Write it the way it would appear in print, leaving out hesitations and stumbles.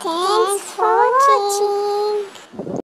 Thanks for watching.